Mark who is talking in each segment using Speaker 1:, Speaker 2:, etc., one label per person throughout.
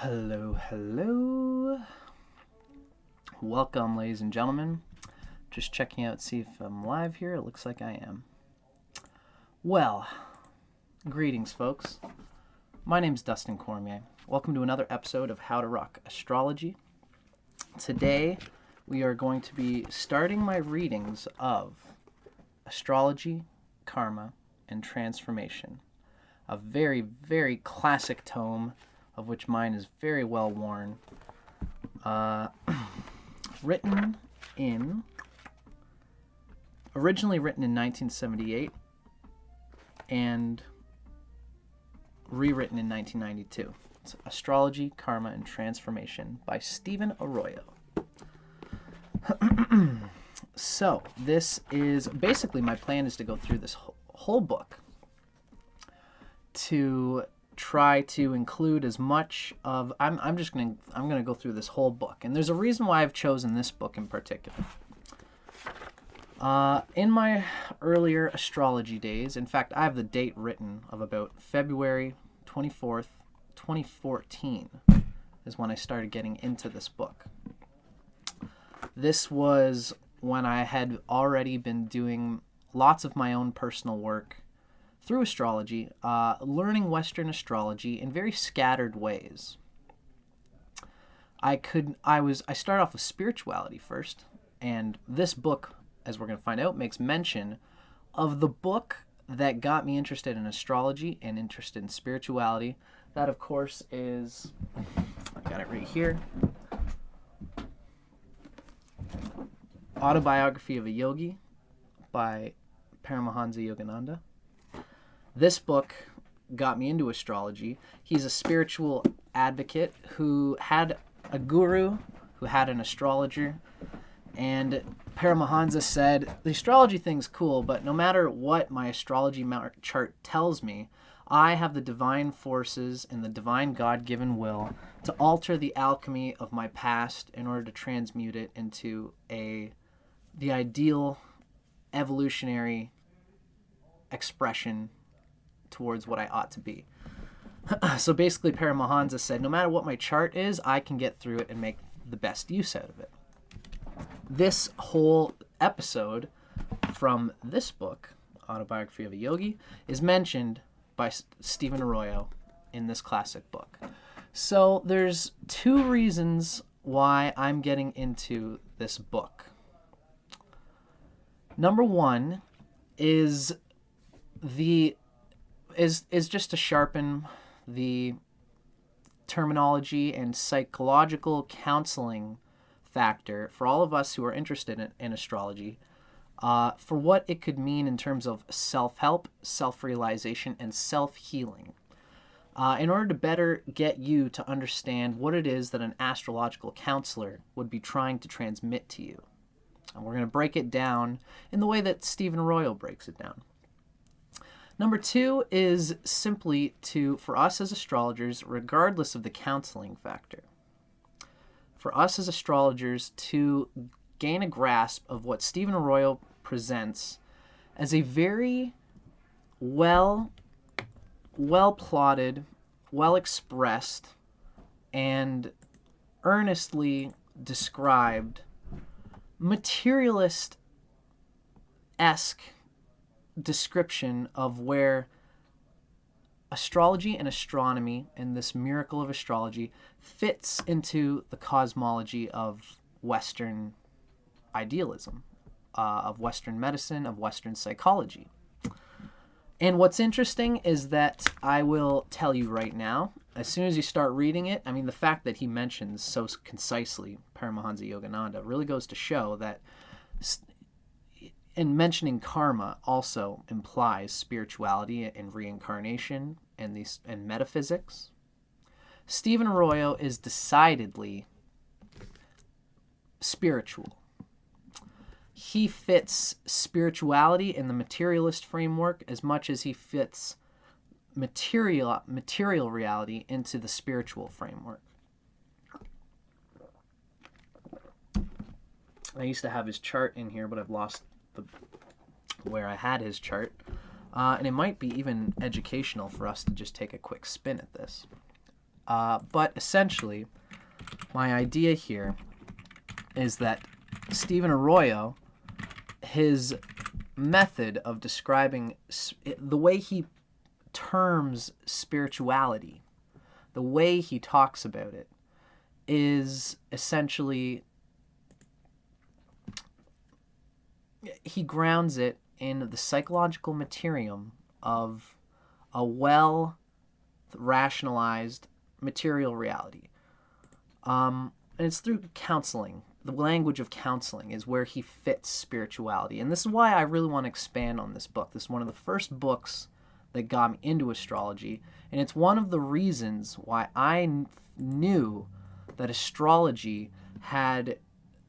Speaker 1: Hello, hello. Welcome, ladies and gentlemen. Just checking out, see if I'm live here. It looks like I am. Well, greetings, folks. My name's Dustin Cormier. Welcome to another episode of How to Rock Astrology. Today, we are going to be starting my readings of Astrology, Karma, and Transformation. A very, very classic tome, of which mine is very well worn. Originally written in 1978 and rewritten in 1992. It's Astrology, Karma, and Transformation by Stephen Arroyo. So, this is basically my plan is to go through this whole book to try to include as much of I'm gonna go through this whole book, and there's a reason why I've chosen this book in particular. In my earlier astrology days, in fact, I have the date written of about February 24th, 2014 is when I started getting into this book. This was when I had already been doing lots of my own personal work through astrology, learning Western astrology in very scattered ways. I started off with spirituality first, and this book, as we're going to find out, makes mention of the book that got me interested in astrology and interested in spirituality. That, of course, is, I got it right here, Autobiography of a Yogi by Paramahansa Yogananda. This book got me into astrology. He's a spiritual advocate who had a guru, who had an astrologer, and Paramahansa said, the astrology thing's cool, but no matter what my astrology chart tells me, I have the divine forces and the divine God-given will to alter the alchemy of my past in order to transmute it into the ideal evolutionary expression towards what I ought to be. So basically Paramahansa said, no matter what my chart is, I can get through it and make the best use out of it. This whole episode from this book, Autobiography of a Yogi, is mentioned by Stephen Arroyo in this classic book. So there's two reasons why I'm getting into this book. Number one is just to sharpen the terminology and psychological counseling factor for all of us who are interested in astrology, for what it could mean in terms of self-help, self-realization, and self-healing, in order to better get you to understand what it is that an astrological counselor would be trying to transmit to you. And we're going to break it down in the way that Stephen Arroyo breaks it down. Number two is simply for us as astrologers, regardless of the counseling factor, for us as astrologers to gain a grasp of what Stephen Arroyo presents as a very well-plotted, well-expressed, and earnestly described materialist-esque description of where astrology and astronomy and this miracle of astrology fits into the cosmology of Western idealism, of Western medicine, of Western psychology. And what's interesting is that I will tell you right now, as soon as you start reading it, I mean, the fact that he mentions so concisely Paramahansa Yogananda really goes to show that, and mentioning karma also implies spirituality and reincarnation and metaphysics. Stephen Arroyo is decidedly spiritual. He fits spirituality in the materialist framework as much as he fits material reality into the spiritual framework. I used to have his chart in here, but I've lost where I had his chart. And it might be even educational for us to just take a quick spin at this. But essentially, my idea here is that Stephen Arroyo, his method of describing the way he terms spirituality, the way he talks about it, is essentially, he grounds it in the psychological materium of a well-rationalized material reality. And it's through counseling. The language of counseling is where he fits spirituality. And this is why I really want to expand on this book. This is one of the first books that got me into astrology. And it's one of the reasons why I knew that astrology had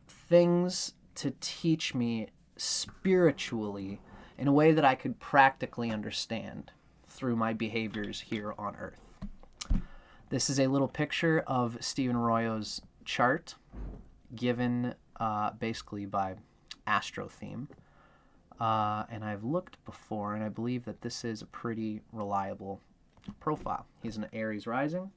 Speaker 1: things to teach me spiritually in a way that I could practically understand through my behaviors here on Earth. This is a little picture of Stephen Arroyo's chart given basically by Astro Theme. And I've looked before, and I believe that this is a pretty reliable profile. He's an Aries rising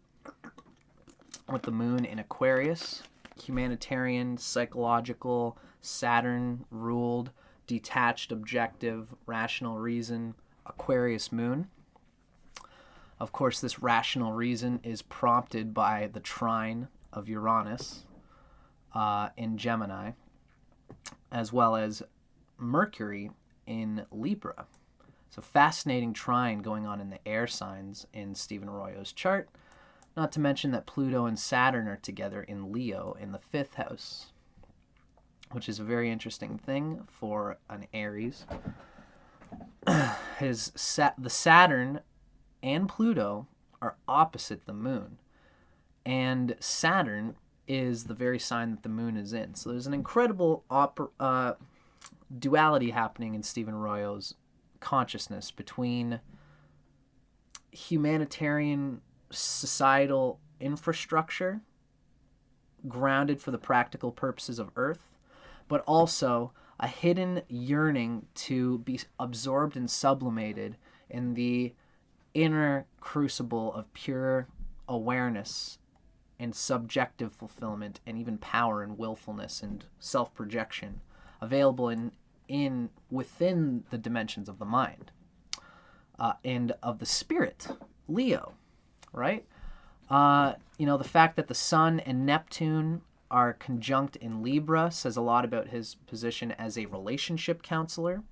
Speaker 1: with the moon in Aquarius, humanitarian, psychological, Saturn-ruled, detached, objective, rational reason, Aquarius moon. Of course, this rational reason is prompted by the trine of Uranus in Gemini, as well as Mercury in Libra. It's a fascinating trine going on in the air signs in Stephen Arroyo's chart, not to mention that Pluto and Saturn are together in Leo in the 5th house, which is a very interesting thing for an Aries. The Saturn and Pluto are opposite the moon, and Saturn is the very sign that the moon is in. So there's an incredible duality happening in Stephen Arroyo's consciousness between humanitarian societal infrastructure grounded for the practical purposes of Earth, but also a hidden yearning to be absorbed and sublimated in the inner crucible of pure awareness and subjective fulfillment and even power and willfulness and self-projection available within the dimensions of the mind and of the spirit, Leo, right? The fact that the Sun and Neptune are conjunct in Libra says a lot about his position as a relationship counselor.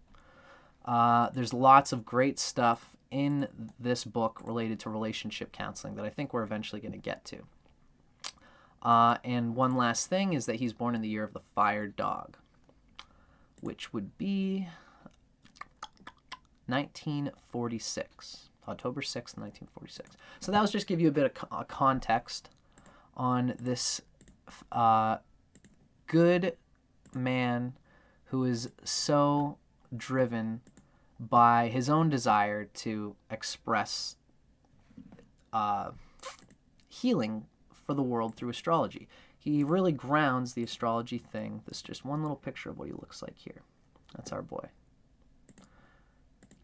Speaker 1: There's lots of great stuff in this book related to relationship counseling that I think we're eventually going to get to. And one last thing is that he's born in the year of the fire dog, which would be 1946, October 6th, 1946. So that was just give you a bit of context on this good man who is so driven by his own desire to express healing for the world through astrology. He really grounds the astrology thing. This is just one little picture of what he looks like here. That's our boy.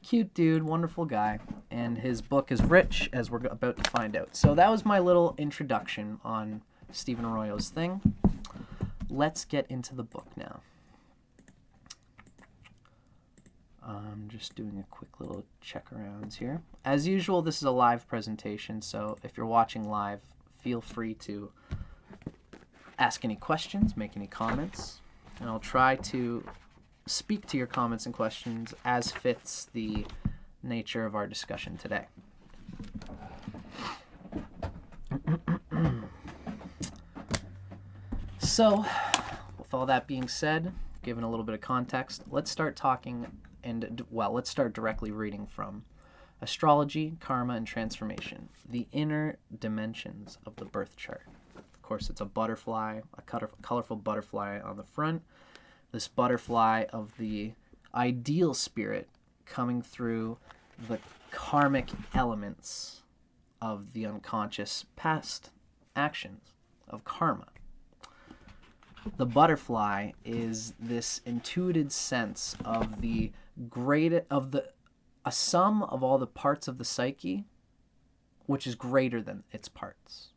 Speaker 1: Cute dude, wonderful guy, and his book is rich, as we're about to find out. So that was my little introduction on Stephen Arroyo's thing. Let's get into the book now. I'm just doing a quick little check arounds here. As usual, this is a live presentation, so if you're watching live, feel free to ask any questions, make any comments, and I'll try to speak to your comments and questions as fits the nature of our discussion today. So, with all that being said, given a little bit of context, let's start talking let's start directly reading from Astrology, Karma, and Transformation, the inner dimensions of the birth chart. Of course, it's a butterfly, a colorful butterfly on the front. This butterfly of the ideal spirit coming through the karmic elements of the unconscious past actions of karma. The butterfly is this intuited sense of the a sum of all the parts of the psyche, which is greater than its parts.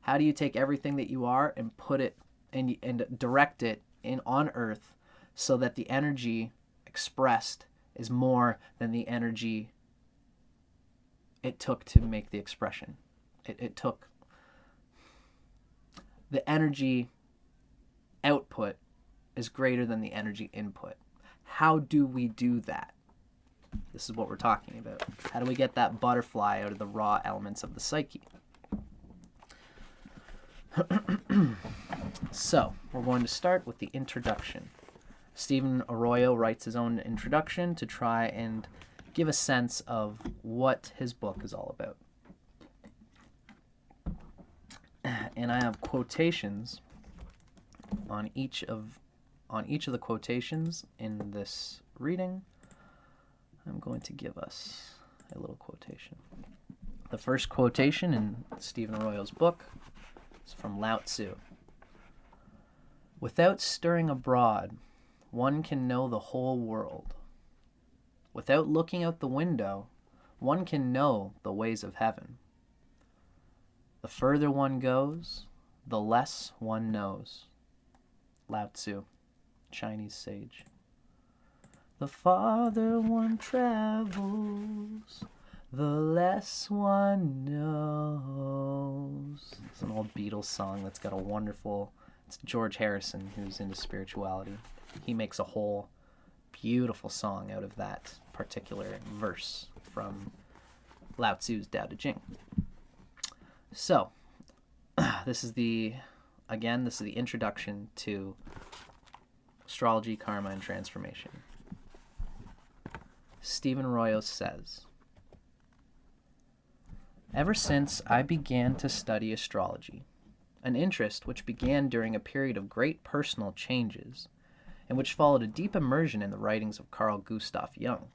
Speaker 1: How do you take everything that you are and put it and direct it in on Earth so that the energy expressed is more than the energy it took to make the expression? It took the energy output is greater than the energy input. How do we do that? This is what we're talking about. How do we get that butterfly out of the raw elements of the psyche? So, we're going to start with the introduction. Stephen Arroyo writes his own introduction to try and give a sense of what his book is all about. And I have quotations on each of the quotations in this reading. I'm going to give us a little quotation. The first quotation in Stephen Arroyo's book is from Lao Tzu. Without stirring abroad, one can know the whole world. Without looking out the window, one can know the ways of heaven. The further one goes, the less one knows. Lao Tzu, Chinese sage. The farther one travels, the less one knows. It's an old Beatles song that's got a wonderful... It's George Harrison, who's into spirituality. He makes a whole beautiful song out of that particular verse from Lao Tzu's Tao Te Ching. So, this is the introduction to Astrology, Karma, and Transformation. Stephen Arroyo says, ever since I began to study astrology, an interest which began during a period of great personal changes, and which followed a deep immersion in the writings of Carl Gustav Jung,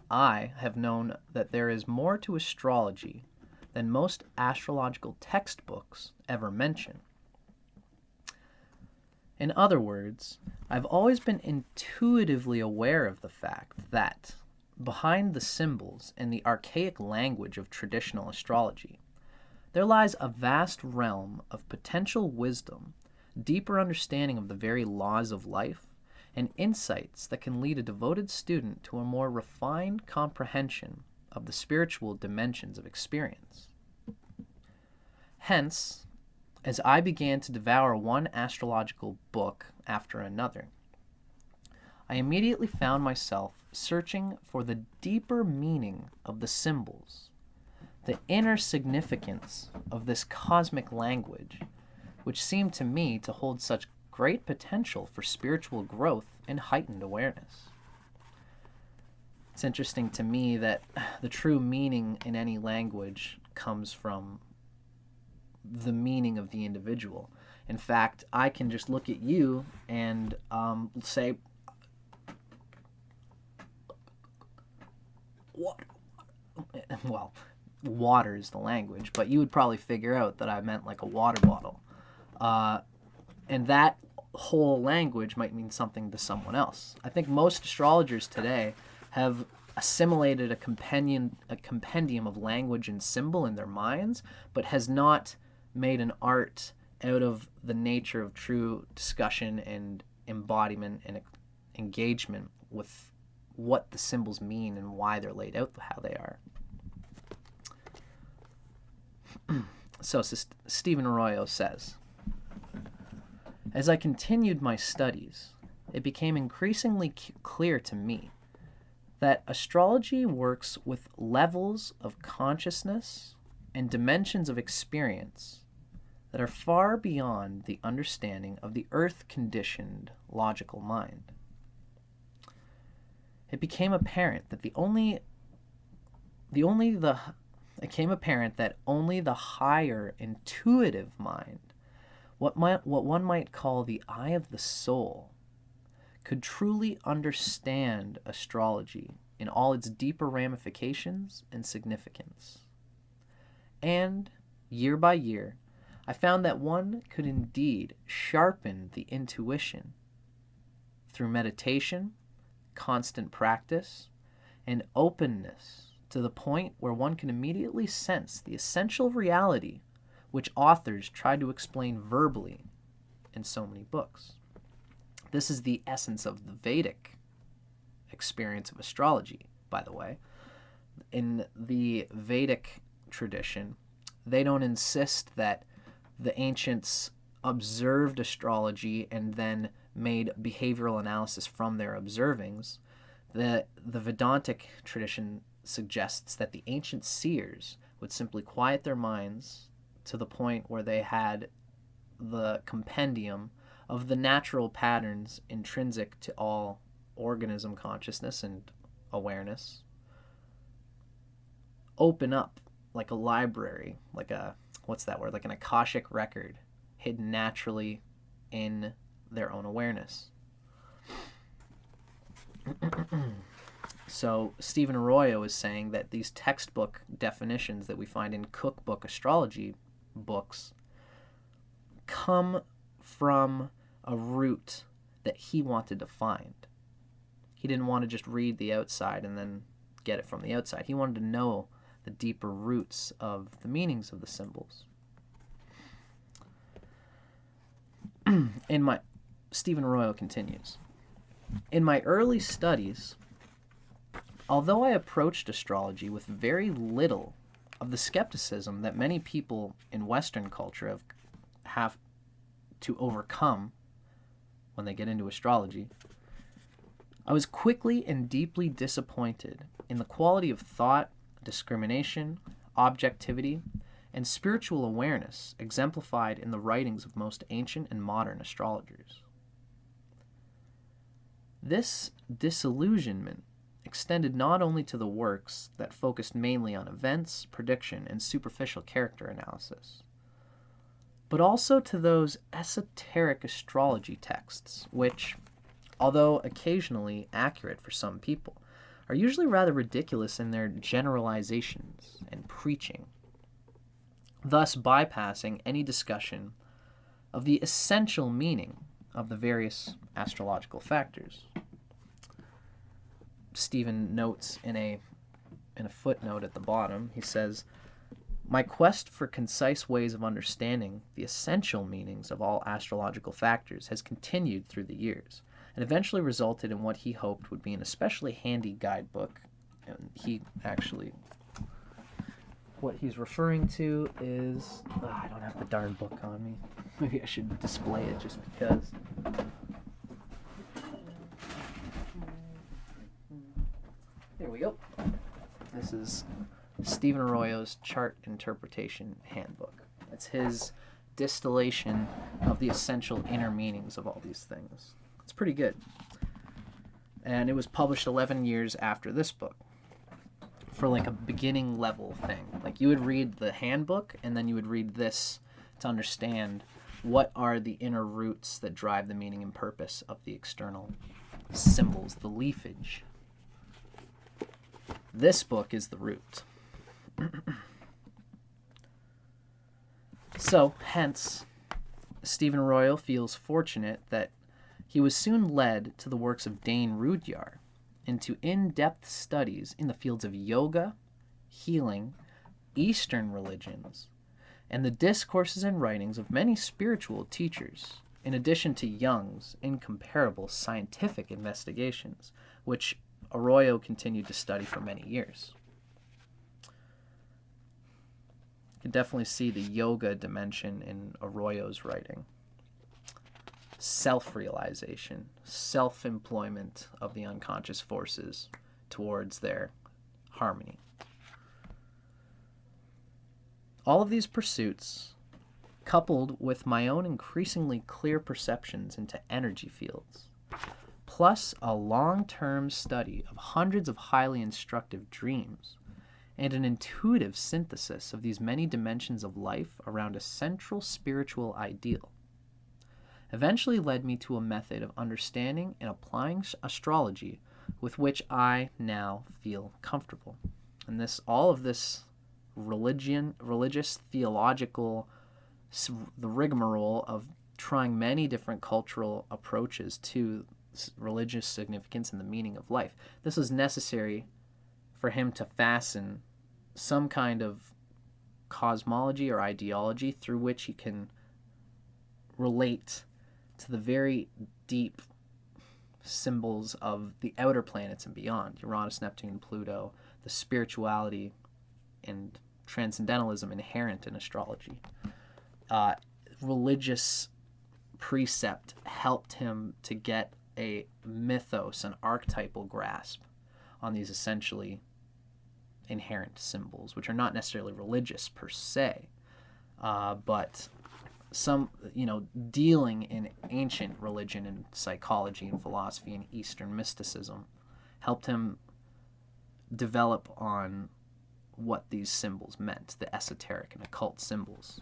Speaker 1: I have known that there is more to astrology than most astrological textbooks ever mention. In other words, I've always been intuitively aware of the fact that, behind the symbols and the archaic language of traditional astrology, there lies a vast realm of potential wisdom, deeper understanding of the very laws of life, and insights that can lead a devoted student to a more refined comprehension of the spiritual dimensions of experience. Hence, as I began to devour one astrological book after another, I immediately found myself searching for the deeper meaning of the symbols, the inner significance of this cosmic language, which seemed to me to hold such great potential for spiritual growth and heightened awareness. It's interesting to me that the true meaning in any language comes from the meaning of the individual. In fact, I can just look at you and say, what? Well, water is the language, but you would probably figure out that I meant like a water bottle. And that whole language might mean something to someone else. I think most astrologers today have assimilated a compendium of language and symbol in their minds, but has not made an art out of the nature of true discussion and embodiment and engagement with what the symbols mean and why they're laid out how they are. So Stephen Arroyo says, as I continued my studies, it became increasingly clear to me that astrology works with levels of consciousness and dimensions of experience that are far beyond the understanding of the earth-conditioned logical mind. It became apparent that only the higher intuitive mind, what one might call the eye of the soul, could truly understand astrology in all its deeper ramifications and significance. And, year by year, I found that one could indeed sharpen the intuition through meditation, constant practice, and openness to the point where one can immediately sense the essential reality which authors try to explain verbally in so many books. This is the essence of the Vedic experience of astrology, by the way. In the Vedic tradition, they don't insist that the ancients observed astrology and then made behavioral analysis from their observings. The Vedantic tradition suggests that the ancient seers would simply quiet their minds to the point where they had the compendium of the natural patterns intrinsic to all organism consciousness and awareness open up like a library, like a, what's that word, like an Akashic record hidden naturally in their own awareness. So Stephen Arroyo is saying that these textbook definitions that we find in cookbook astrology books come from a root that he wanted to find. He didn't want to just read the outside and then get it from the outside. He wanted to know the deeper roots of the meanings of the symbols. Stephen Arroyo continues, in my early studies, although I approached astrology with very little of the skepticism that many people in Western culture have to overcome when they get into astrology, I was quickly and deeply disappointed in the quality of thought, discrimination, objectivity, and spiritual awareness exemplified in the writings of most ancient and modern astrologers. This disillusionment extended not only to the works that focused mainly on events, prediction, and superficial character analysis, but also to those esoteric astrology texts which, although occasionally accurate for some people, are usually rather ridiculous in their generalizations and preaching, thus bypassing any discussion of the essential meaning of the various astrological factors. Stephen notes in a footnote at the bottom, he says, my quest for concise ways of understanding the essential meanings of all astrological factors has continued through the years, and eventually resulted in what he hoped would be an especially handy guidebook. And what he's referring to is, I don't have the darn book on me. Maybe I should display it just because. Here we go. This is Stephen Arroyo's Chart Interpretation Handbook. It's his distillation of the essential inner meanings of all these things. It's pretty good. And it was published 11 years after this book for like a beginning level thing. Like you would read the handbook and then you would read this to understand what are the inner roots that drive the meaning and purpose of the external symbols, the leafage. This book is the root. So, hence, Stephen Arroyo feels fortunate that he was soon led to the works of Dane Rudyard into in-depth studies in the fields of yoga, healing, Eastern religions, and the discourses and writings of many spiritual teachers, in addition to Jung's incomparable scientific investigations, which Arroyo continued to study for many years. You can definitely see the yoga dimension in Arroyo's writing. Self-realization, self-employment of the unconscious forces towards their harmony. All of these pursuits, coupled with my own increasingly clear perceptions into energy fields, plus a long-term study of hundreds of highly instructive dreams, and an intuitive synthesis of these many dimensions of life around a central spiritual ideal, eventually led me to a method of understanding and applying astrology with which I now feel comfortable. And all of this religious, theological, the rigmarole of trying many different cultural approaches to religious significance and the meaning of life. This was necessary for him to fasten some kind of cosmology or ideology through which he can relate to the very deep symbols of the outer planets and beyond, Uranus, Neptune, Pluto, the spirituality and transcendentalism inherent in astrology. Religious precept helped him to get a mythos, an archetypal grasp on these essentially inherent symbols, which are not necessarily religious per se, but some, dealing in ancient religion and psychology and philosophy and Eastern mysticism helped him develop on what these symbols meant, the esoteric and occult symbols.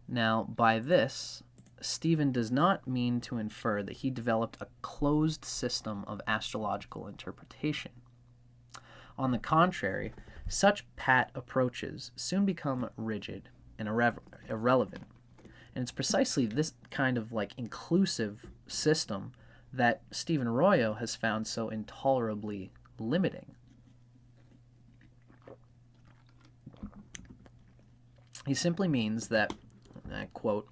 Speaker 1: Now, by this, Stephen does not mean to infer that he developed a closed system of astrological interpretation. On the contrary, such pat approaches soon become rigid and irrelevant. And it's precisely this kind of inclusive system that Stephen Arroyo has found so intolerably limiting. He simply means that, I quote,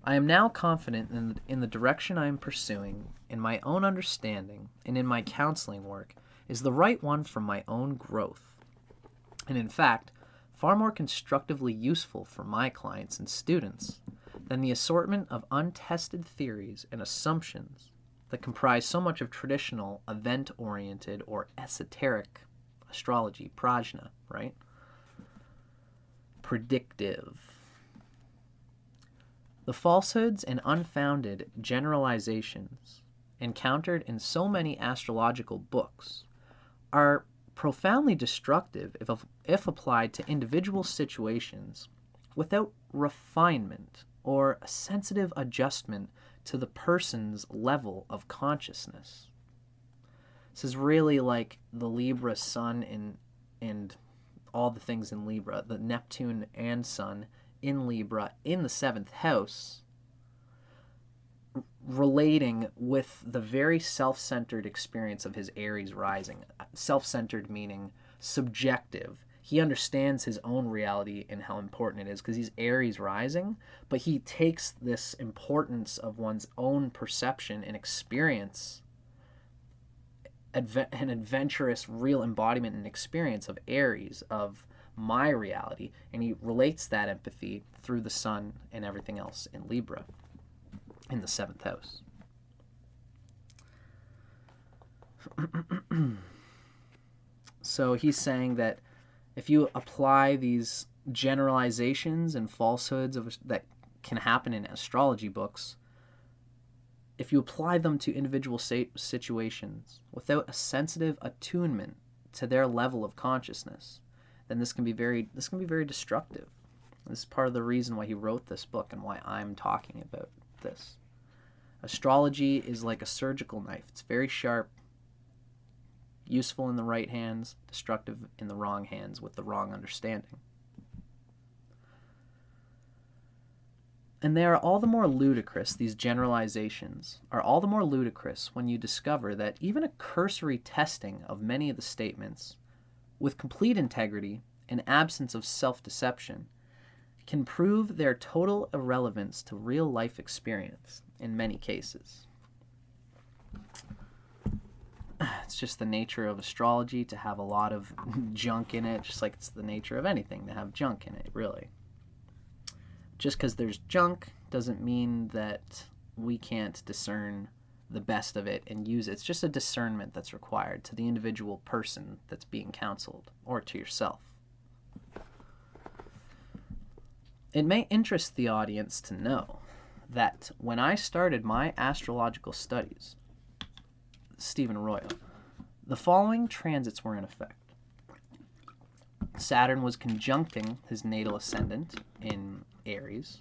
Speaker 1: "I am now confident in the direction I am pursuing, in my own understanding, and in my counseling work, is the right one for my own growth, and in fact, far more constructively useful for my clients and students than the assortment of untested theories and assumptions that comprise so much of traditional event-oriented or esoteric astrology, prajna, right? Predictive. The falsehoods and unfounded generalizations encountered in so many astrological books are profoundly destructive if applied to individual situations without refinement or a sensitive adjustment to the person's level of consciousness." This is really like the Libra sun and all the things in Libra, the Neptune and sun in Libra in the 7th house, relating with the very self-centered experience of his Aries rising. Self-centered meaning subjective. He understands his own reality and how important it is because he's Aries rising, but he takes this importance of one's own perception and experience, an adventurous, real embodiment and experience of Aries, of my reality, and he relates that empathy through the sun and everything else in Libra in the 7th house. So he's saying that if you apply these generalizations and falsehoods that can happen in astrology books, if you apply them to individual situations without a sensitive attunement to their level of consciousness, then this can be very destructive. This is part of the reason why he wrote this book and why I'm talking about this. Astrology is like a surgical knife. It's very sharp, useful in the right hands, destructive in the wrong hands with the wrong understanding. And they are all the more ludicrous, these generalizations are all the more ludicrous when you discover that even a cursory testing of many of the statements, with complete integrity and absence of self-deception, can prove their total irrelevance to real-life experience in many cases. It's just the nature of astrology to have a lot of junk in it, just like it's the nature of anything to have junk in it, really. Just because there's junk doesn't mean that we can't discern the best of it and use it. It's just a discernment that's required to the individual person that's being counseled, or to yourself. It may interest the audience to know that when I started my astrological studies, Stephen Arroyo, the following transits were in effect. Saturn was conjuncting his natal ascendant in Aries.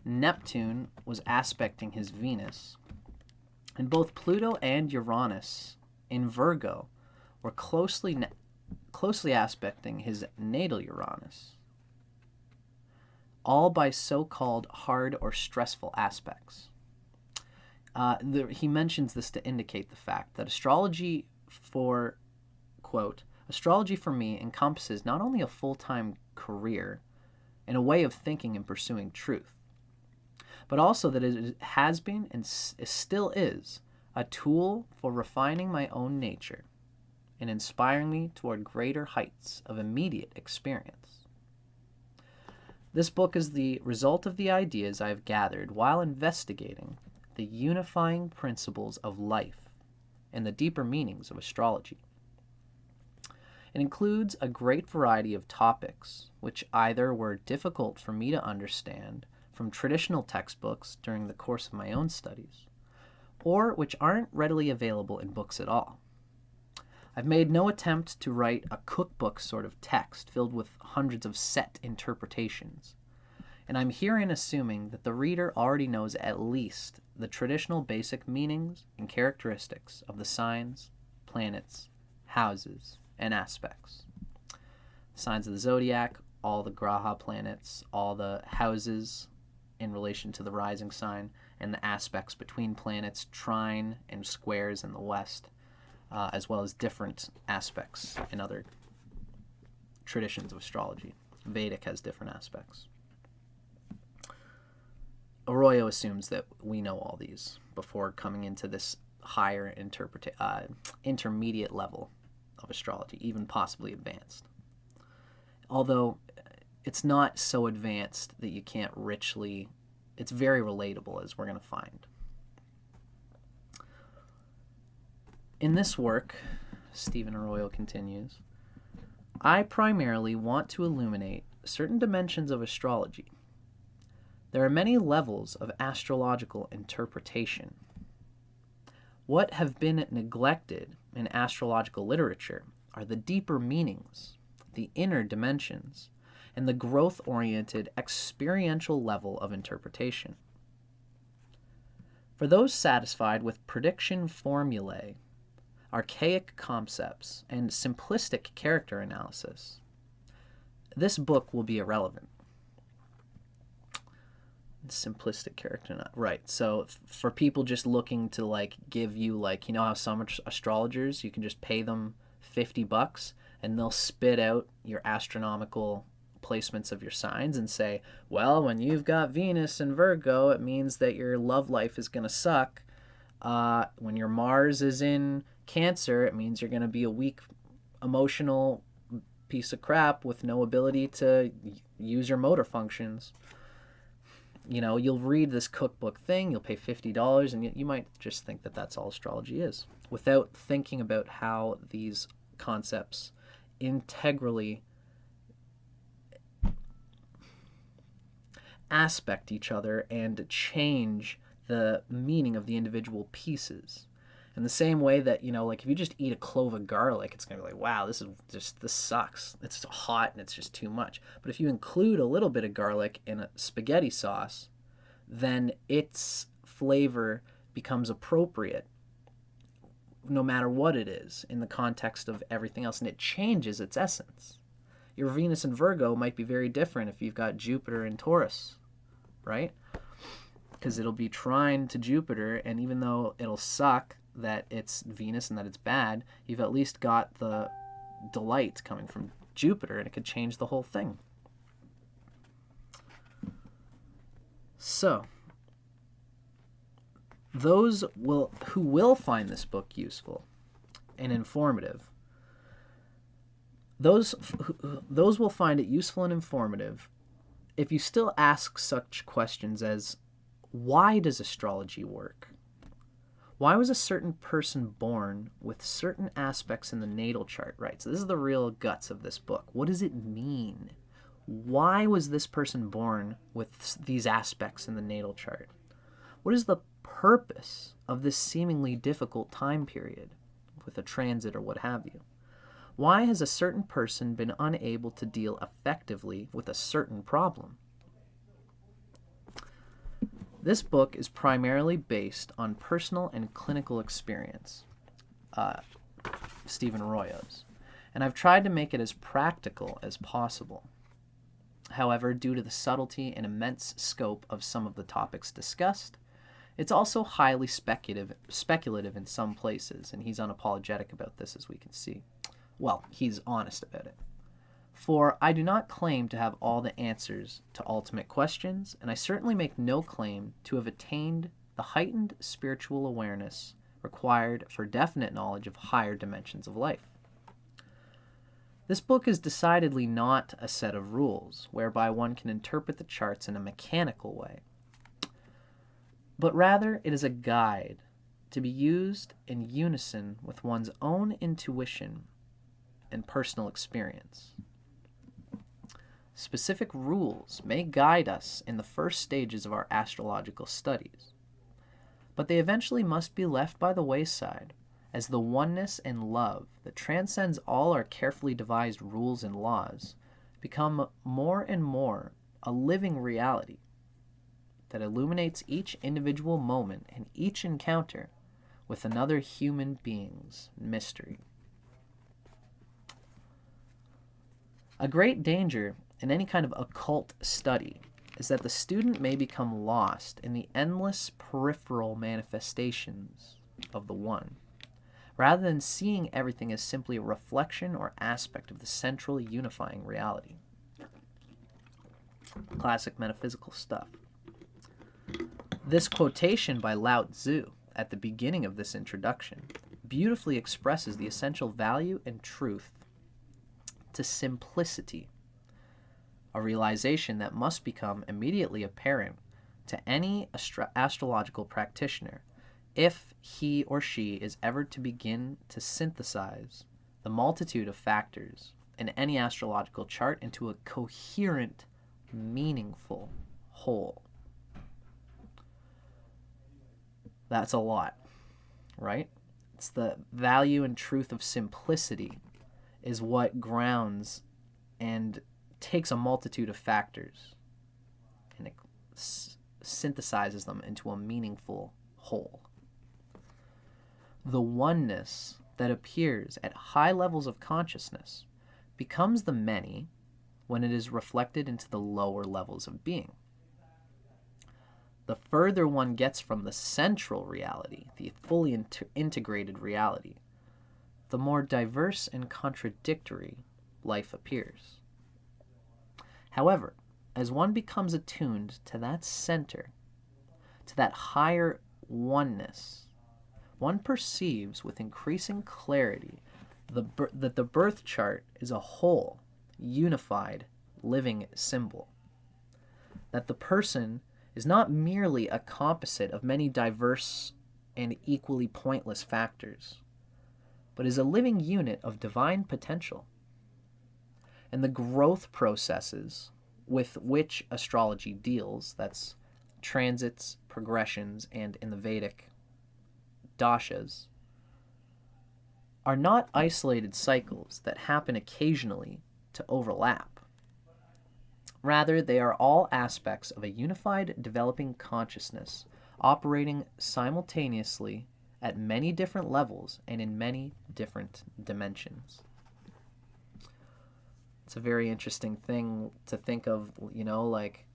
Speaker 1: Neptune was aspecting his Venus. And both Pluto and Uranus in Virgo were closely aspecting his natal Uranus. all by so-called hard or stressful aspects. He mentions this to indicate the fact that astrology for, quote, astrology for me encompasses not only a full-time career and a way of thinking and pursuing truth, but also that it has been and still is a tool for refining my own nature and inspiring me toward greater heights of immediate experience. This book is the result of the ideas I have gathered while investigating the unifying principles of life and the deeper meanings of astrology. It includes a great variety of topics which either were difficult for me to understand from traditional textbooks during the course of my own studies, or which aren't readily available in books at all. I've made no attempt to write a cookbook sort of text filled with hundreds of set interpretations, and I'm herein assuming that the reader already knows at least the traditional basic meanings and characteristics of the signs, planets, houses, and aspects. Signs of the zodiac, all the graha planets, all the houses in relation to the rising sign, and the aspects between planets, trine and squares in the west, as well as different aspects in other traditions of astrology. Vedic has different aspects. Arroyo assumes that we know all these before coming into this higher intermediate level of astrology, even possibly advanced. Although it's not so advanced that you can't richly, it's very relatable, as we're going to find. In this work, Stephen Arroyo continues, I primarily want to illuminate certain dimensions of astrology. There are many levels of astrological interpretation. What have been neglected in astrological literature are the deeper meanings, the inner dimensions, and the growth-oriented experiential level of interpretation. For those satisfied with prediction formulae, archaic concepts, and simplistic character analysis, this book will be irrelevant. Simplistic character, right? So for people just looking to give you how some astrologers, you can just pay them $50 and they'll spit out your astronomical placements of your signs and say, well, when you've got Venus in Virgo, it means that your love life is going to suck. When your Mars is in Cancer, it means you're going to be a weak, emotional piece of crap with no ability to use your motor functions. You'll read this cookbook thing, you'll pay $50, and you might just think that that's all astrology is, without thinking about how these concepts integrally aspect each other and change the meaning of the individual pieces. In the same way that, if you just eat a clove of garlic, it's going to be like, wow, this sucks. It's hot and it's just too much. But if you include a little bit of garlic in a spaghetti sauce, then its flavor becomes appropriate no matter what it is in the context of everything else, and it changes its essence. Your Venus in Virgo might be very different if you've got Jupiter in Taurus, right? Because it'll be trine to Jupiter, and even though it'll suck that it's Venus and that it's bad, you've at least got the delight coming from Jupiter, and it could change the whole thing. So, those who will find this book useful and informative, those will find it useful and informative if you still ask such questions as, why does astrology work? Why was a certain person born with certain aspects in the natal chart, right? So this is the real guts of this book. What does it mean? Why was this person born with these aspects in the natal chart? What is the purpose of this seemingly difficult time period with a transit or what have you? Why has a certain person been unable to deal effectively with a certain problem? This book is primarily based on personal and clinical experience, Stephen Arroyo's, and I've tried to make it as practical as possible. However, due to the subtlety and immense scope of some of the topics discussed, it's also highly speculative in some places, and he's unapologetic about this, as we can see. Well, he's honest about it. For I do not claim to have all the answers to ultimate questions, and I certainly make no claim to have attained the heightened spiritual awareness required for definite knowledge of higher dimensions of life. This book is decidedly not a set of rules whereby one can interpret the charts in a mechanical way, but rather it is a guide to be used in unison with one's own intuition and personal experience. Specific rules may guide us in the first stages of our astrological studies, but they eventually must be left by the wayside as the oneness and love that transcends all our carefully devised rules and laws become more and more a living reality that illuminates each individual moment and each encounter with another human being's mystery. A great danger in any kind of occult study is that the student may become lost in the endless peripheral manifestations of the one, rather than seeing everything as simply a reflection or aspect of the central unifying reality. Classic metaphysical stuff. This quotation by Lao Tzu at the beginning of this introduction beautifully expresses the essential value and truth to simplicity, a realization that must become immediately apparent to any astrological practitioner if he or she is ever to begin to synthesize the multitude of factors in any astrological chart into a coherent, meaningful whole. That's a lot, right? It's the value and truth of simplicity is what grounds and takes a multitude of factors and it synthesizes them into a meaningful whole. The oneness that appears at high levels of consciousness becomes the many when it is reflected into the lower levels of being. The further one gets from the central reality, the fully integrated reality, the more diverse and contradictory life appears. However, as one becomes attuned to that center, to that higher oneness, one perceives with increasing clarity that the birth chart is a whole, unified, living symbol. That the person is not merely a composite of many diverse and equally pointless factors, but is a living unit of divine potential. And the growth processes with which astrology deals, that's transits, progressions, and in the Vedic dashas, are not isolated cycles that happen occasionally to overlap. Rather, they are all aspects of a unified developing consciousness operating simultaneously at many different levels and in many different dimensions. It's a very interesting thing to think of, like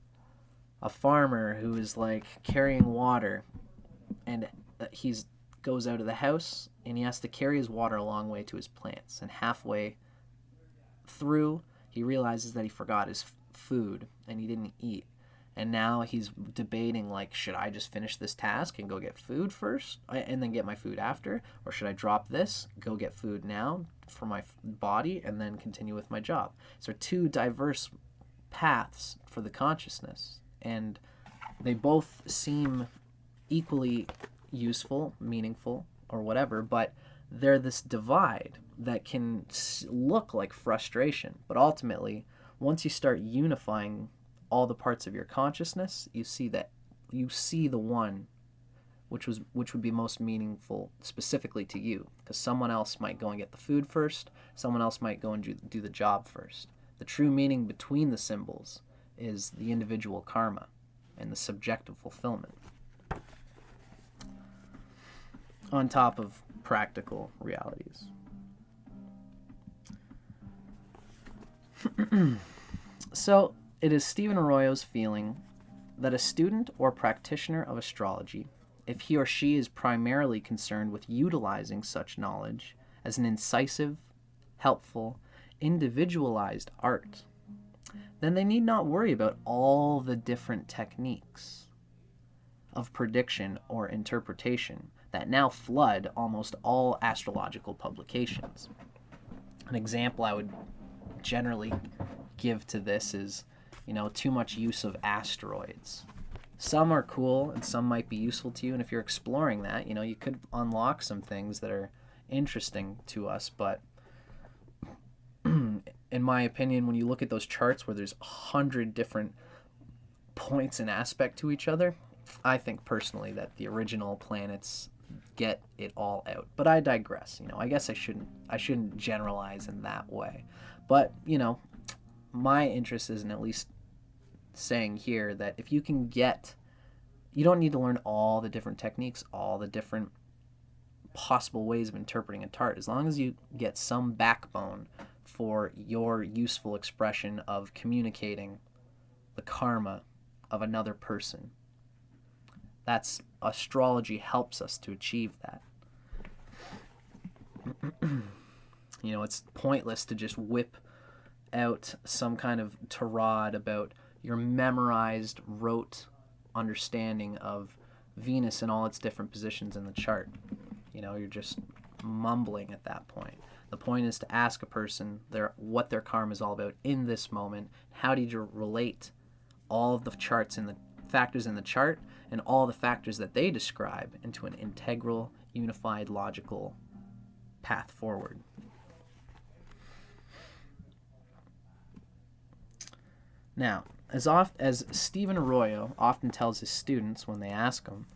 Speaker 1: a farmer who is like carrying water and he's goes out of the house and he has to carry his water a long way to his plants, and halfway through he realizes that he forgot his food and he didn't eat, and now he's debating, like, should I just finish this task and go get food first and then get my food after, or should I drop this, go get food now for my body and then continue with my job? So two diverse paths for the consciousness, and they both seem equally useful, meaningful, or whatever, but they're this divide that can look like frustration. But ultimately, once you start unifying all the parts of your consciousness, you see the one which would be most meaningful specifically to you, because someone else might go and get the food first, someone else might go and do the job first. The true meaning between the symbols is the individual karma and the subjective fulfillment, on top of practical realities. So It is Stephen Arroyo's feeling that a student or practitioner of astrology, if he or she is primarily concerned with utilizing such knowledge as an incisive, helpful, individualized art, then they need not worry about all the different techniques of prediction or interpretation that now flood almost all astrological publications. An example I would generally give to this is, too much use of asteroids. Some are cool and some might be useful to you, and if you're exploring that, you could unlock some things that are interesting to us, but in my opinion, when you look at those charts where there's 100 different points and aspect to each other, I think personally that the original planets get it all out. But I digress. I guess I shouldn't generalize in that way. But, my interest is in at least saying here that if you can you don't need to learn all the different techniques, all the different possible ways of interpreting a chart, as long as you get some backbone for your useful expression of communicating the karma of another person. Astrology helps us to achieve that. It's pointless to just whip out some kind of tirade about your memorized, rote understanding of Venus and all its different positions in the chart. You're just mumbling at that point. The point is to ask a person what their karma is all about in this moment. How did you relate all of the charts and the factors in the chart and all the factors that they describe into an integral, unified, logical path forward? Now, as Stephen Arroyo often tells his students when they ask him,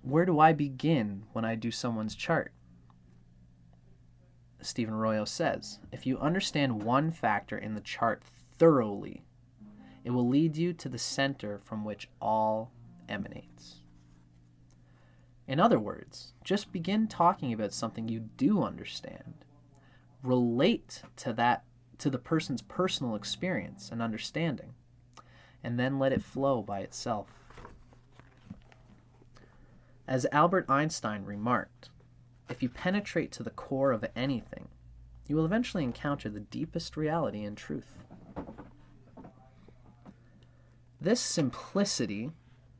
Speaker 1: where do I begin when I do someone's chart? Stephen Arroyo says, if you understand one factor in the chart thoroughly, it will lead you to the center from which all emanates. In other words, just begin talking about something you do understand. Relate to the person's personal experience and understanding, and then let it flow by itself. As Albert Einstein remarked, if you penetrate to the core of anything, you will eventually encounter the deepest reality and truth. This simplicity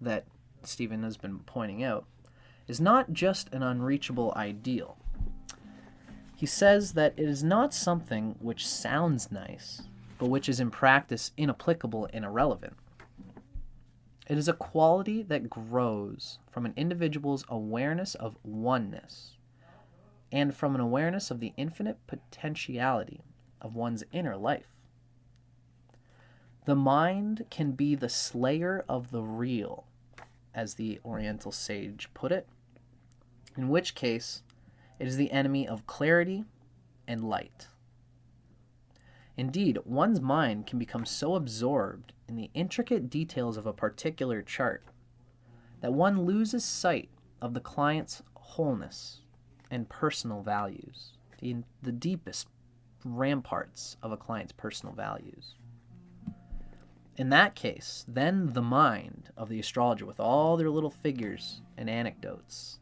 Speaker 1: that Stephen has been pointing out is not just an unreachable ideal. He says that it is not something which sounds nice, but which is in practice inapplicable and irrelevant. It is a quality that grows from an individual's awareness of oneness and from an awareness of the infinite potentiality of one's inner life. The mind can be the slayer of the real, as the Oriental sage put it, in which case it is the enemy of clarity and light. Indeed, one's mind can become so absorbed in the intricate details of a particular chart that one loses sight of the client's wholeness and personal values, the deepest ramparts of a client's personal values. In that case, then the mind of the astrologer, with all their little figures and anecdotes,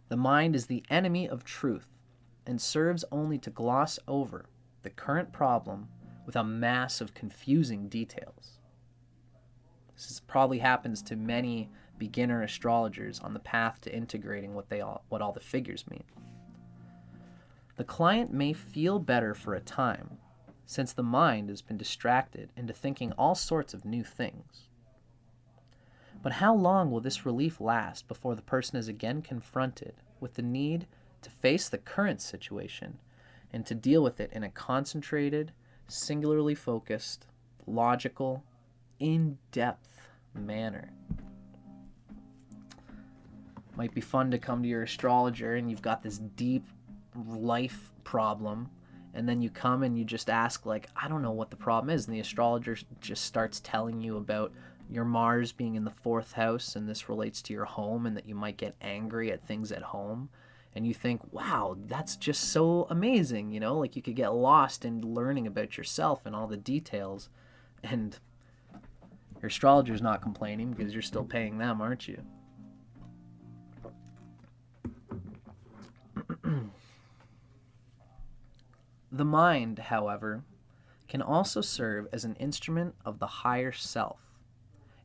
Speaker 1: the mind is the enemy of truth and serves only to gloss over the current problem with a mass of confusing details. This probably happens to many beginner astrologers on the path to integrating what all the figures mean. The client may feel better for a time, since the mind has been distracted into thinking all sorts of new things. But how long will this relief last before the person is again confronted with the need to face the current situation and to deal with it in a concentrated, singularly focused, logical, in-depth manner? Might be fun to come to your astrologer and you've got this deep life problem, and then you come and you just ask, I don't know what the problem is, and the astrologer just starts telling you about your Mars being in the 4th house, and this relates to your home, and that you might get angry at things at home, and you think, wow, that's just so amazing, you could get lost in learning about yourself and all the details, and Your astrologer's not complaining because you're still paying them, aren't you? The mind, however, can also serve as an instrument of the higher self,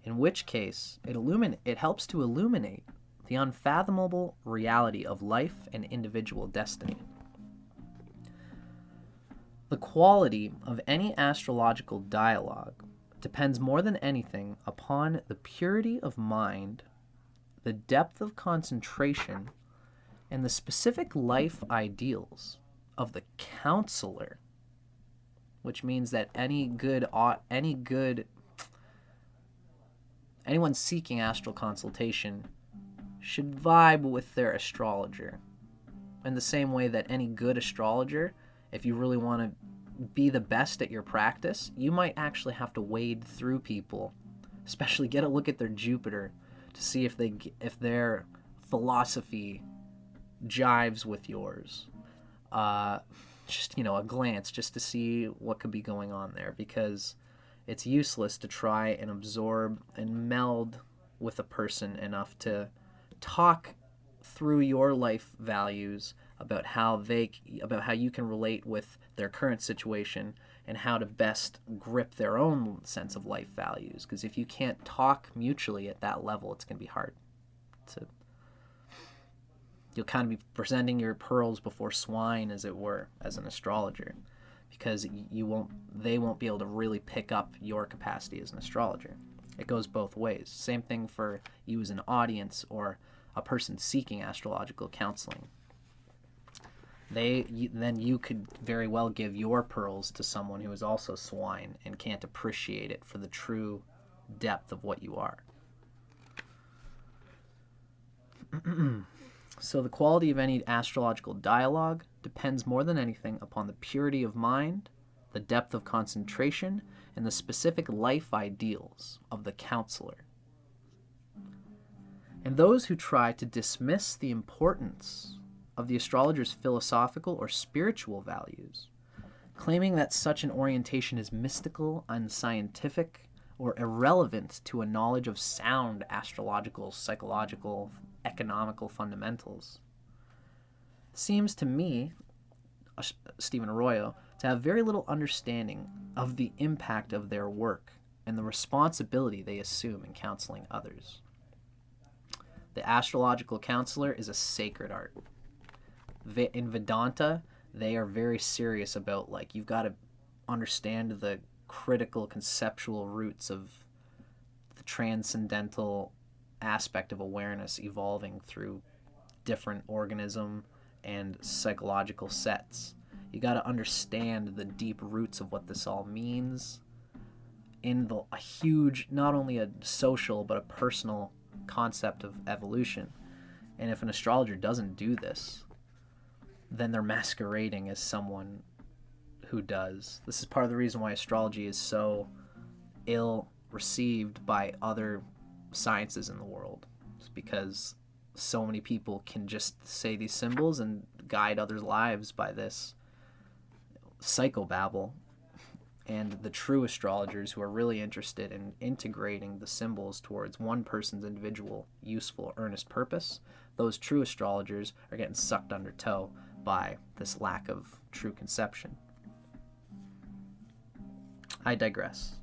Speaker 1: in which case it helps to illuminate the unfathomable reality of life and individual destiny. The quality of any astrological dialogue depends more than anything upon the purity of mind, the depth of concentration, and the specific life ideals of the counselor, which means that anyone seeking astral consultation should vibe with their astrologer. In the same way that any good astrologer, if you really want to be the best at your practice, you might actually have to wade through people, especially get a look at their Jupiter to see if their philosophy jives with yours. Just, a glance just to see what could be going on there, because it's useless to try and absorb and meld with a person enough to talk through your life values about how you can relate with their current situation and how to best grip their own sense of life values. Because if you can't talk mutually at that level, it's going to be hard to... You'll kind of be presenting your pearls before swine, as it were, as an astrologer, because they won't be able to really pick up your capacity as an astrologer. It goes both ways. Same thing for you as an audience or a person seeking astrological counseling. Then you could very well give your pearls to someone who is also swine and can't appreciate it for the true depth of what you are. So the quality of any astrological dialogue depends more than anything upon the purity of mind, the depth of concentration, and the specific life ideals of the counselor. And those who try to dismiss the importance of the astrologer's philosophical or spiritual values, claiming that such an orientation is mystical, unscientific, or irrelevant to a knowledge of sound astrological, psychological, economical fundamentals, seems to me, Stephen Arroyo, to have very little understanding of the impact of their work and the responsibility they assume in counseling others. The astrological counselor is a sacred art. In Vedanta, they are very serious about, you've got to understand the critical conceptual roots of the transcendental aspect of awareness evolving through different organism and psychological sets. You got to understand the deep roots of what this all means in a huge, not only a social, but a personal concept of evolution. And if an astrologer doesn't do this, then they're masquerading as someone who does. This is part of the reason why astrology is so ill received by other sciences in the world. It's because so many people can just say these symbols and guide others' lives by this psychobabble. And the true astrologers who are really interested in integrating the symbols towards one person's individual, useful, earnest purpose, those true astrologers are getting sucked under tow by this lack of true conception. I digress.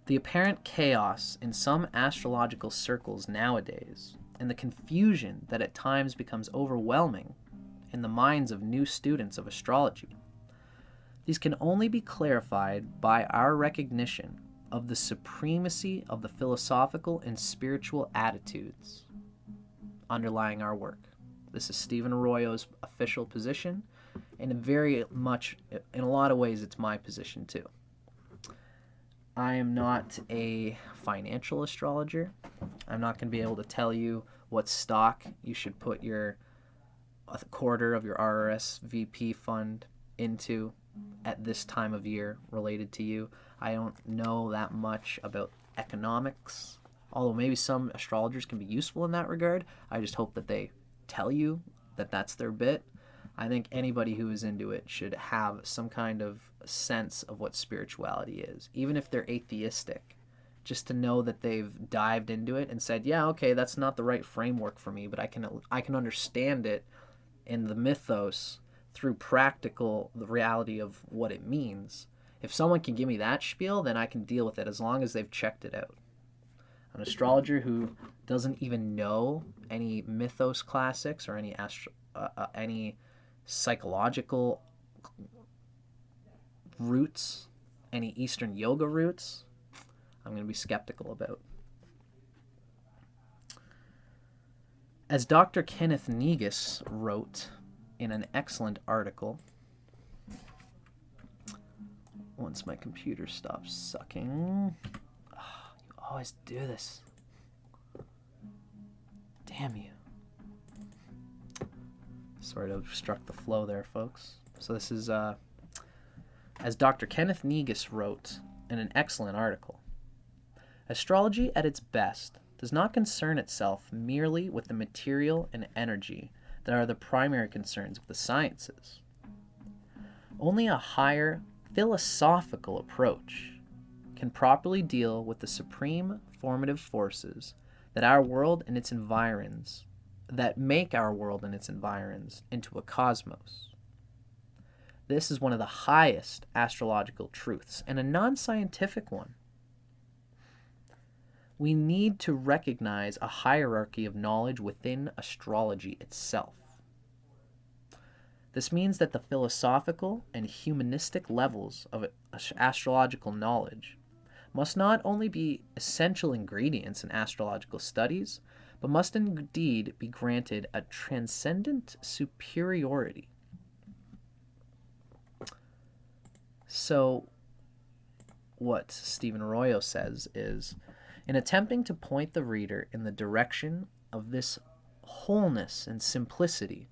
Speaker 1: The apparent chaos in some astrological circles nowadays, and the confusion that at times becomes overwhelming in the minds of new students of astrology, these can only be clarified by our recognition of the supremacy of the philosophical and spiritual attitudes underlying our work. This is Stephen Arroyo's official position, and in a lot of ways, it's my position too. I am not a financial astrologer. I'm not going to be able to tell you what stock you should put a quarter of your RRSVP fund into at this time of year related to you. I don't know that much about economics, although maybe some astrologers can be useful in that regard. I just hope that they tell you that that's their bit. I think anybody who is into it should have some kind of sense of what spirituality is, even if they're atheistic, just to know that they've dived into it and said, yeah, okay, that's not the right framework for me, but I can understand it in the mythos through the reality of what it means. If someone can give me that spiel, then I can deal with it as long as they've checked it out. An astrologer who doesn't even know any mythos classics or any psychological roots, any Eastern yoga roots, I'm going to be skeptical about. As Dr. Kenneth Negus wrote in an excellent article, once my computer stops sucking. Oh, you always do this. Damn you. Sort of struck the flow there, folks. So this is, as Dr. Kenneth Negus wrote in an excellent article, astrology at its best does not concern itself merely with the material and energy that are the primary concerns of the sciences. Only a higher philosophical approach can properly deal with the supreme formative forces that our world and its environs, that make our world and its environs into a cosmos. This is one of the highest astrological truths, and a non-scientific one. We need to recognize a hierarchy of knowledge within astrology itself. This means that the philosophical and humanistic levels of astrological knowledge must not only be essential ingredients in astrological studies, but must indeed be granted a transcendent superiority. So, what Stephen Arroyo says is, in attempting to point the reader in the direction of this wholeness and simplicity,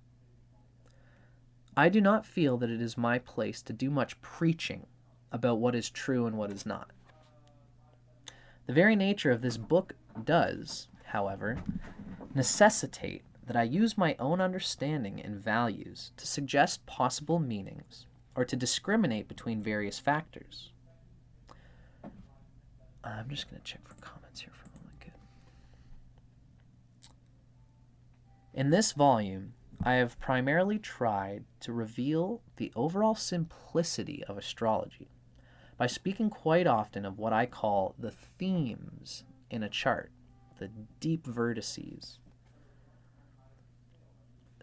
Speaker 1: I do not feel that it is my place to do much preaching about what is true and what is not. The very nature of this book does, however, necessitate that I use my own understanding and values to suggest possible meanings or to discriminate between various factors. I'm just going to check for comments here for a moment. Good. In this volume, I have primarily tried to reveal the overall simplicity of astrology by speaking quite often of what I call the themes in a chart, the deep vertices.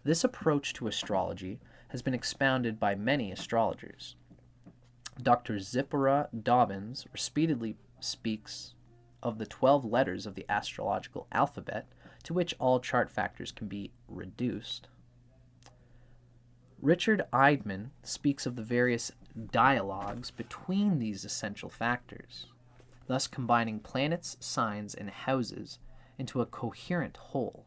Speaker 1: This approach to astrology has been expounded by many astrologers. Dr. Zipporah Dobbins repeatedly speaks of the 12 letters of the astrological alphabet to which all chart factors can be reduced. Richard Eidman speaks of the various dialogues between these essential factors, thus combining planets, signs, and houses into a coherent whole.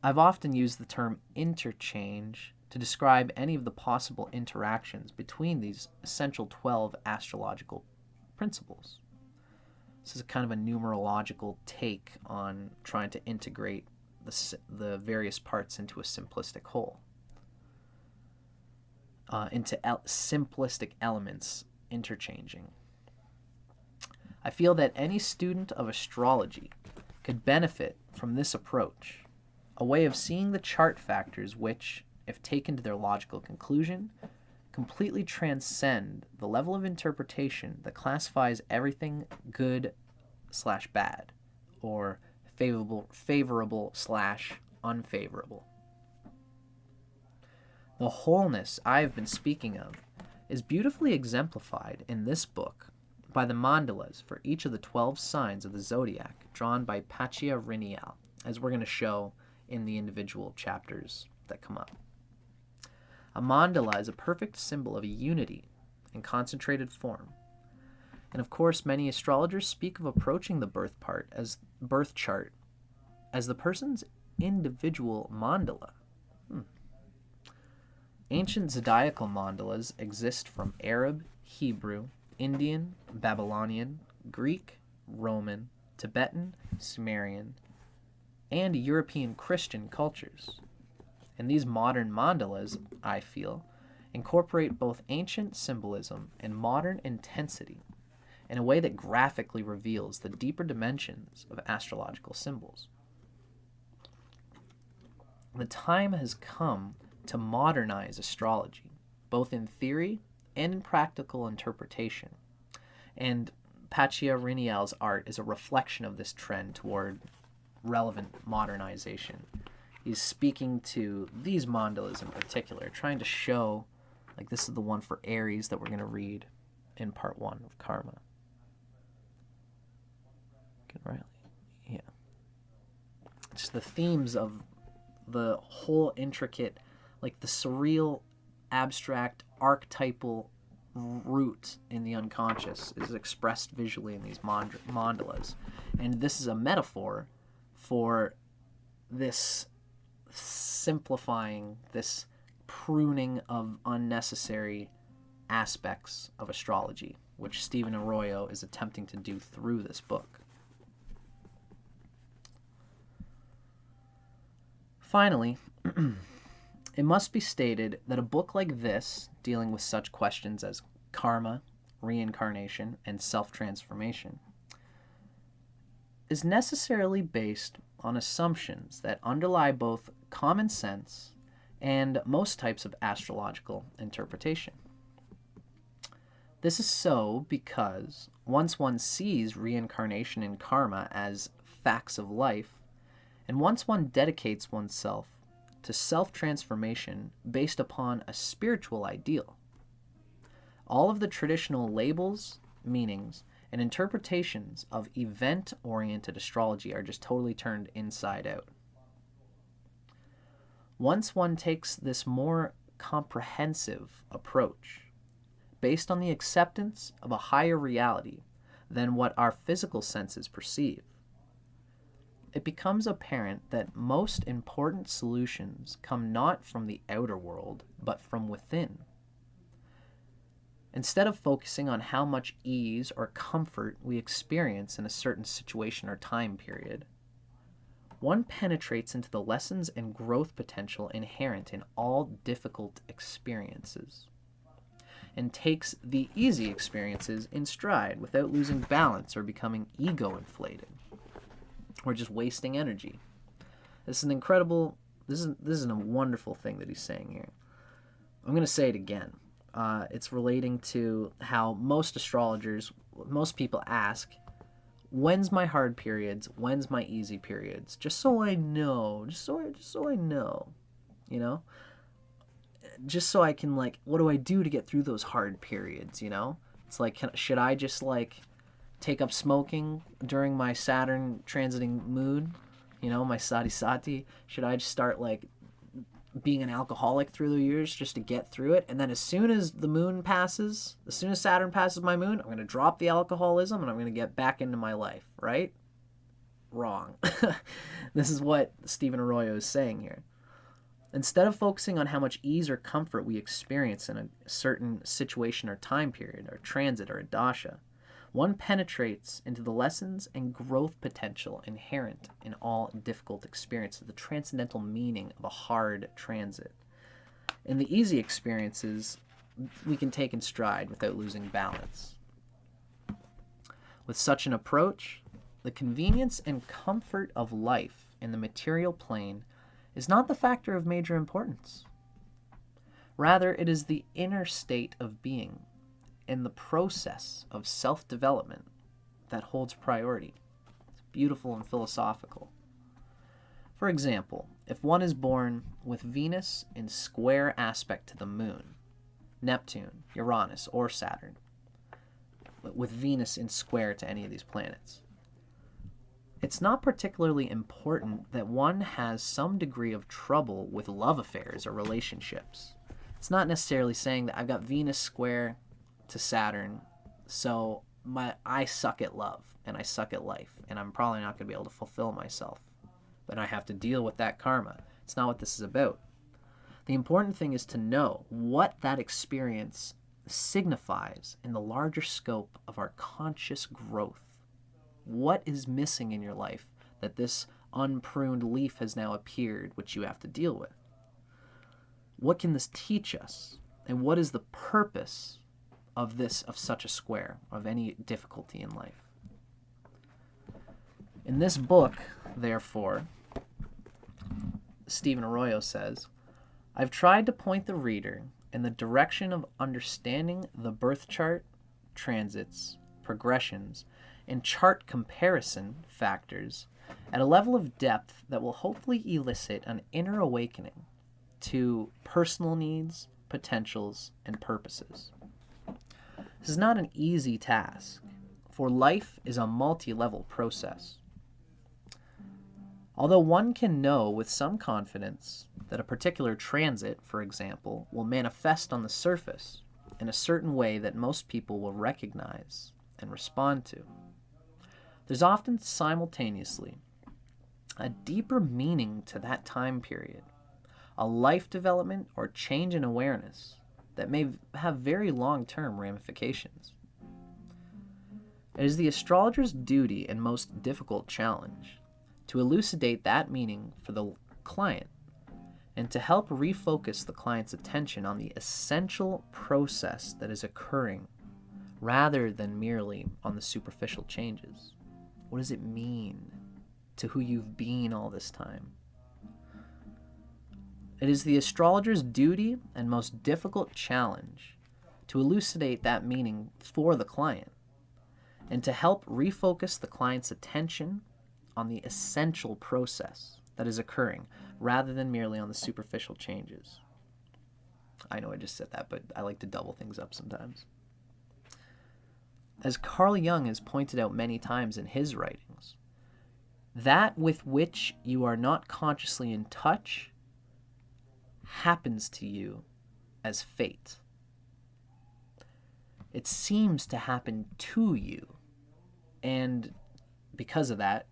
Speaker 1: I've often used the term interchange to describe any of the possible interactions between these essential 12 astrological principles. This is kind of a numerological take on trying to integrate the various parts into a simplistic whole, into simplistic elements interchanging. I feel that any student of astrology could benefit from this approach, a way of seeing the chart factors which, if taken to their logical conclusion, completely transcend the level of interpretation that classifies everything good/bad, or favorable/unfavorable. The wholeness I have been speaking of is beautifully exemplified in this book by the mandalas for each of the 12 signs of the zodiac drawn by Pachia Rinial, as we're going to show in the individual chapters that come up. A mandala is a perfect symbol of a unity in concentrated form. And of course, many astrologers speak of approaching the birth chart as the person's individual mandala. Ancient zodiacal mandalas exist from Arab, Hebrew, Indian, Babylonian, Greek, Roman, Tibetan, Sumerian, and European Christian cultures. And these modern mandalas, I feel, incorporate both ancient symbolism and modern intensity in a way that graphically reveals the deeper dimensions of astrological symbols. The time has come to modernize astrology, both in theory and in practical interpretation. And Pacchiarinial's art is a reflection of this trend toward relevant modernization. He's speaking to these mandalas in particular, trying to show, like this is the one for Aries that we're going to read in part 1 of Karma. Right? Yeah. Just the themes of the whole intricate, like the surreal, abstract, archetypal root in the unconscious is expressed visually in these mandalas. And this is a metaphor for this simplifying, this pruning of unnecessary aspects of astrology, which Stephen Arroyo is attempting to do through this book. Finally, it must be stated that a book like this, dealing with such questions as karma, reincarnation, and self-transformation, is necessarily based on assumptions that underlie both common sense and most types of astrological interpretation. This is so because once one sees reincarnation and karma as facts of life, and once one dedicates oneself to self-transformation based upon a spiritual ideal, all of the traditional labels, meanings, and interpretations of event-oriented astrology are just totally turned inside out. Once one takes this more comprehensive approach, based on the acceptance of a higher reality than what our physical senses perceive, it becomes apparent that most important solutions come not from the outer world, but from within. Instead of focusing on how much ease or comfort we experience in a certain situation or time period, one penetrates into the lessons and growth potential inherent in all difficult experiences, and takes the easy experiences in stride without losing balance or becoming ego-inflated, or just wasting energy. This is an incredible, this is a wonderful thing that he's saying here. I'm going to say it again. It's relating to how most astrologers, most people ask, when's my hard periods? When's my easy periods? Just so I know, just so I know, you know? Just so I can, like, what do I do to get through those hard periods, you know? It's like, should I just, like, take up smoking during my Saturn transiting moon, you know, my sati? Should I just start, like, being an alcoholic through the years just to get through it? And then as soon as the moon passes, as soon as Saturn passes my moon, I'm going to drop the alcoholism and I'm going to get back into my life, right? Wrong. This is what Stephen Arroyo is saying here. Instead of focusing on how much ease or comfort we experience in a certain situation or time period, or transit, or a dasha, one penetrates into the lessons and growth potential inherent in all difficult experiences, the transcendental meaning of a hard transit. In the easy experiences, we can take in stride without losing balance. With such an approach, the convenience and comfort of life in the material plane is not the factor of major importance. Rather, it is the inner state of being and the process of self-development that holds priority. It's beautiful and philosophical. For example, if one is born with Venus in square aspect to the moon, Neptune, Uranus, or Saturn, with Venus in square to any of these planets, it's not particularly important that one has some degree of trouble with love affairs or relationships. It's not necessarily saying that I've got Venus square to Saturn, so I suck at love and I suck at life, and I'm probably not going to be able to fulfill myself. But I have to deal with that karma. It's not what this is about. The important thing is to know what that experience signifies in the larger scope of our conscious growth. What is missing in your life that this unpruned leaf has now appeared, which you have to deal with? what can this teach us? And what is the purpose of such a square, of any difficulty in life? In this book, therefore, Stephen Arroyo says, I've tried to point the reader in the direction of understanding the birth chart, transits, progressions, and chart comparison factors at a level of depth that will hopefully elicit an inner awakening to personal needs, potentials, and purposes. This is not an easy task, for life is a multi-level process. Although one can know with some confidence that a particular transit, for example, will manifest on the surface in a certain way that most people will recognize and respond to, there's often simultaneously a deeper meaning to that time period, a life development or change in awareness that may have very long-term ramifications. It is the astrologer's duty and most difficult challenge to elucidate that meaning for the client and to help refocus the client's attention on the essential process that is occurring rather than merely on the superficial changes. What does it mean to who you've been all this time? It is the astrologer's duty and most difficult challenge to elucidate that meaning for the client and to help refocus the client's attention on the essential process that is occurring rather than merely on the superficial changes. I know I just said that, but I like to double things up sometimes. As Carl Jung has pointed out many times in his writings, that with which you are not consciously in touch happens to you as fate. It seems to happen to you, and because of that,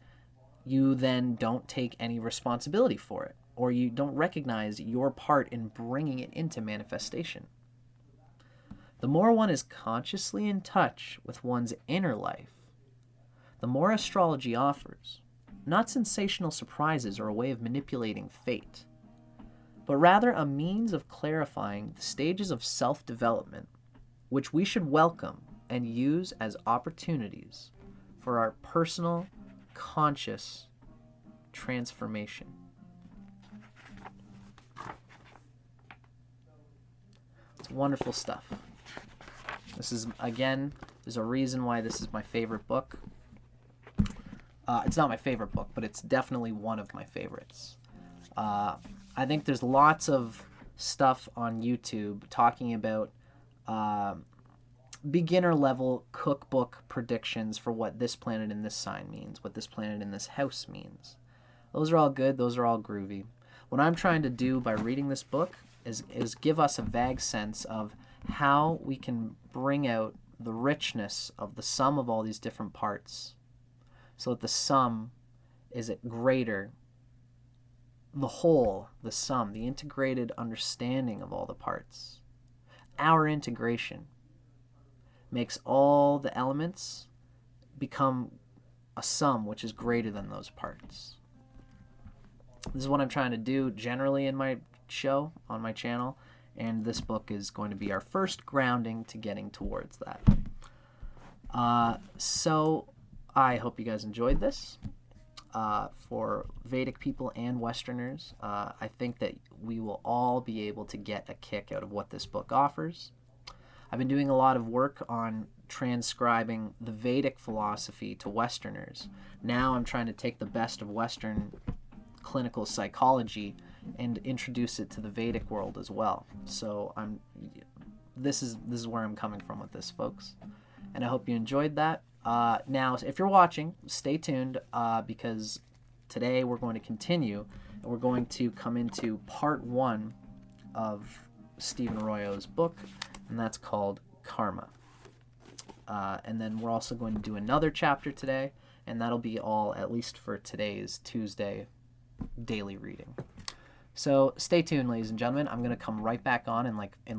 Speaker 1: you then don't take any responsibility for it, or you don't recognize your part in bringing it into manifestation. The more one is consciously in touch with one's inner life, the more astrology offers, not sensational surprises or a way of manipulating fate, but rather a means of clarifying the stages of self-development, which we should welcome and use as opportunities for our personal, conscious transformation. It's wonderful stuff. This is, again, there's a reason why this is my favorite book. It's not my favorite book, but it's definitely one of my favorites. I think there's lots of stuff on YouTube talking about beginner level cookbook predictions for what this planet in this sign means, what this planet in this house means. Those are all good. Those are all groovy. What I'm trying to do by reading this book is give us a vague sense of how we can bring out the richness of the sum of all these different parts so that the sum is greater. The whole, the sum, the integrated understanding of all the parts. Our integration makes all the elements become a sum which is greater than those parts. This is what I'm trying to do generally in my show, on my channel, and this book is going to be our first grounding to getting towards that. So I hope you guys enjoyed this. For Vedic people and Westerners, I think that we will all be able to get a kick out of what this book offers. I've been doing a lot of work on transcribing the Vedic philosophy to Westerners. Now I'm trying to take the best of Western clinical psychology and introduce it to the Vedic world as well. So this is where I'm coming from with this, folks. And I hope you enjoyed that. Now, if you're watching, stay tuned because today we're going to continue and we're going to come into part 1 of Stephen Arroyo's book, and that's called Karma. And then we're also going to do another chapter today, and that'll be all, at least for today's Tuesday daily reading. So stay tuned, ladies and gentlemen. I'm going to come right back on in